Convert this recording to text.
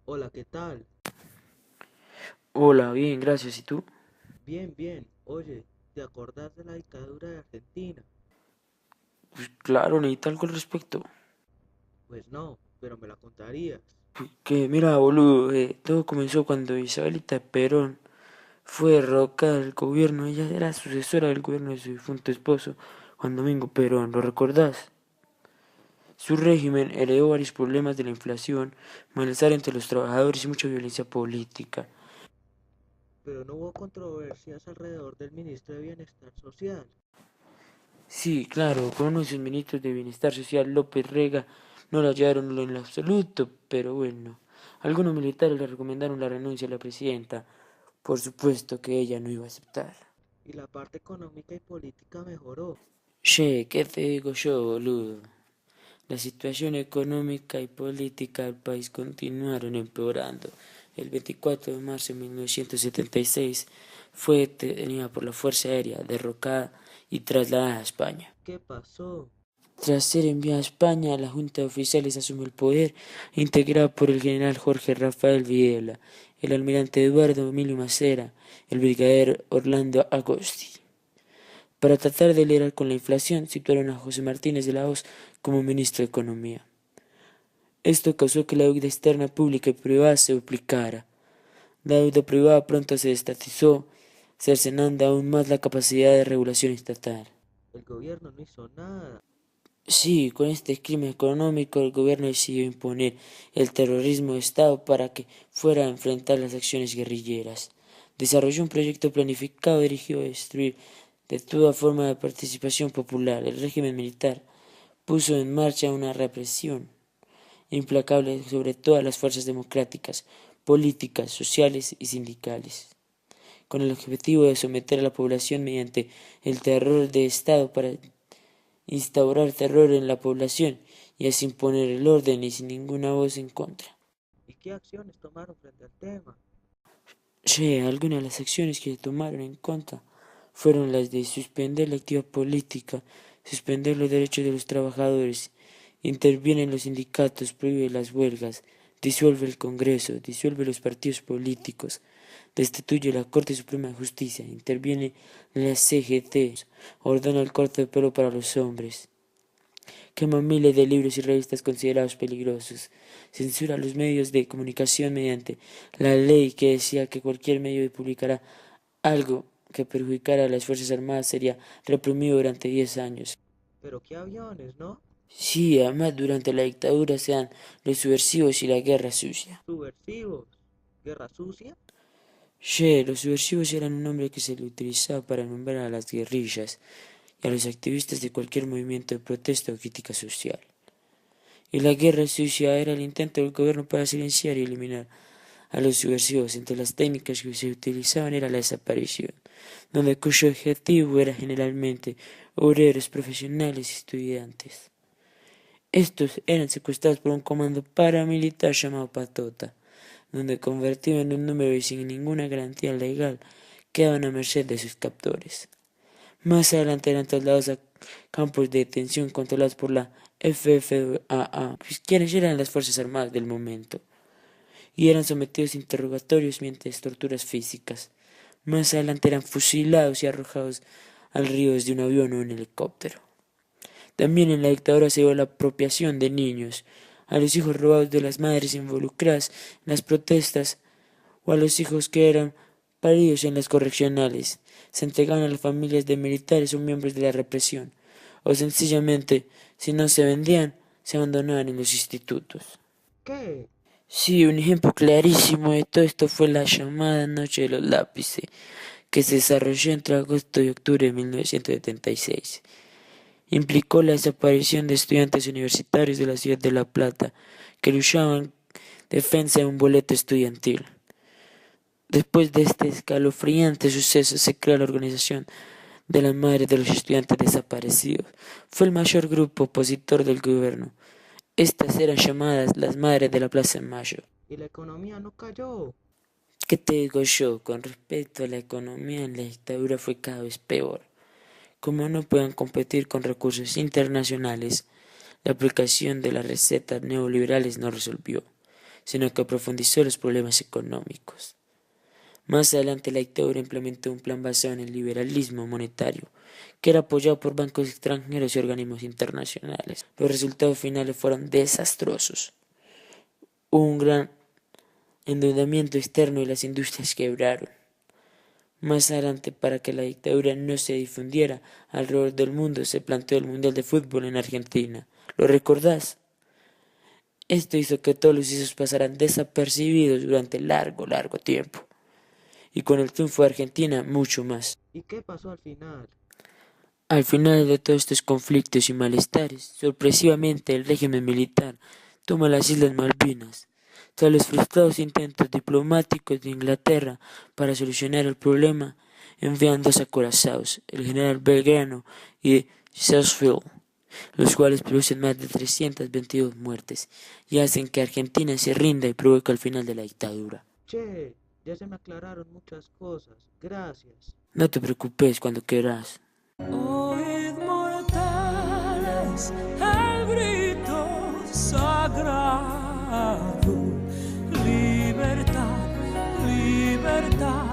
Hola, ¿qué tal? Hola, bien, gracias. ¿Y tú? Bien, bien. Oye, ¿te acordás de la dictadura de Argentina? Pues claro, necesito algo al respecto. Pues no, pero me la contarías. Que mira, boludo, todo comenzó cuando Isabelita Perón fue derrocada del gobierno. Ella era sucesora del gobierno de su difunto esposo, Juan Domingo Perón. ¿Lo recordás? Su régimen heredó varios problemas de la inflación, malestar entre los trabajadores y mucha violencia política. Pero no hubo controversias alrededor del ministro de Bienestar Social. Sí, claro, con uno de sus ministros de Bienestar Social, López Rega, no la llevaron en lo absoluto, pero bueno. Algunos militares le recomendaron la renuncia a la presidenta. Por supuesto que ella no iba a aceptar. Y la parte económica y política mejoró. Che, ¿qué te digo yo, boludo? La situación económica y política del país continuaron empeorando. El 24 de marzo de 1976 fue detenida por la Fuerza Aérea, derrocada y trasladada a España. ¿Qué pasó? Tras ser enviada a España, la Junta de Oficiales asumió el poder, integrada por el general Jorge Rafael Videla, el almirante Eduardo Emilio Macera, el brigadier Orlando Agosti. Para tratar de lidiar con la inflación, situaron a José Martínez de la Hoz como ministro de Economía. Esto causó que la deuda externa pública y privada se duplicara. La deuda privada pronto se estatizó, cercenando aún más la capacidad de regulación estatal. El gobierno no hizo nada. Sí, con este crimen económico el gobierno decidió imponer el terrorismo de Estado para que fuera a enfrentar las acciones guerrilleras. Desarrolló un proyecto planificado dirigido a destruir de toda forma de participación popular. El régimen militar puso en marcha una represión implacable sobre todas las fuerzas democráticas, políticas, sociales y sindicales, con el objetivo de someter a la población mediante el terror de Estado para instaurar terror en la población y así imponer el orden y sin ninguna voz en contra. ¿Y qué acciones tomaron frente al tema? Algunas de las acciones que se tomaron en cuenta fueron las de suspender la actividad política, suspender los derechos de los trabajadores, intervienen los sindicatos, prohíbe las huelgas, disuelve el Congreso, disuelve los partidos políticos, destituye la Corte Suprema de Justicia, interviene la CGT, ordena el corte de pelo para los hombres, quema miles de libros y revistas considerados peligrosos, censura los medios de comunicación mediante la ley que decía que cualquier medio que publicara algo que perjudicara a las Fuerzas Armadas sería reprimido durante 10 años. Pero qué aviones, ¿no? Sí, además durante la dictadura se dan los subversivos y la guerra sucia. Subversivos. ¿Guerra sucia? Los subversivos eran un nombre que se le utilizaba para nombrar a las guerrillas y a los activistas de cualquier movimiento de protesta o crítica social. Y la guerra sucia era el intento del gobierno para silenciar y eliminar a los subversivos. Entre las técnicas que se utilizaban era la desaparición, donde cuyo objetivo era generalmente obreros, profesionales y estudiantes. Estos eran secuestrados por un comando paramilitar llamado Patota, donde convertidos en un número y sin ninguna garantía legal, quedaban a merced de sus captores. Más adelante eran trasladados a campos de detención controlados por la FFAA, quienes eran las Fuerzas Armadas del momento, y eran sometidos a interrogatorios mediante torturas físicas. Más adelante eran fusilados y arrojados al río desde un avión o un helicóptero. También en la dictadura se dio la apropiación de niños, a los hijos robados de las madres involucradas en las protestas o a los hijos que eran paridos en las correccionales. Se entregaban a las familias de militares o miembros de la represión, o sencillamente, si no se vendían, se abandonaban en los institutos. ¿Qué? Sí, un ejemplo clarísimo de todo esto fue la llamada Noche de los Lápices, que se desarrolló entre agosto y octubre de 1976. Implicó la desaparición de estudiantes universitarios de la ciudad de La Plata, que luchaban en defensa de un boleto estudiantil. Después de este escalofriante suceso se creó la Organización de las Madres de los Estudiantes Desaparecidos. Fue el mayor grupo opositor del gobierno. Estas eran llamadas las Madres de la Plaza de Mayo. ¿Y la economía no cayó? ¿Qué te digo yo? Con respecto a la economía, en la dictadura fue cada vez peor. Como no pueden competir con recursos internacionales, la aplicación de las recetas neoliberales no resolvió. sino que profundizó los problemas económicos. Más adelante la dictadura implementó un plan basado en el liberalismo monetario, que era apoyado por bancos extranjeros y organismos internacionales. Los resultados finales fueron desastrosos. Hubo un gran endeudamiento externo y las industrias quebraron. Más adelante, para que la dictadura no se difundiera alrededor del mundo, se planteó el Mundial de Fútbol en Argentina. ¿Lo recordás? Esto hizo que todos los sucesos pasaran desapercibidos durante largo tiempo. Y con el triunfo de Argentina, mucho más. ¿Y qué pasó al final? Al final de todos estos conflictos y malestares, sorpresivamente el régimen militar toma las Islas Malvinas. Tras los frustrados intentos diplomáticos de Inglaterra para solucionar el problema, envían dos acorazados, el general Belgrano y Sarsfield, los cuales producen más de 322 muertes y hacen que Argentina se rinda y provoca el final de la dictadura. Che, ya se me aclararon muchas cosas. Gracias. No te preocupes cuando quieras. Oíd mortales el grito sagrado, libertad, libertad.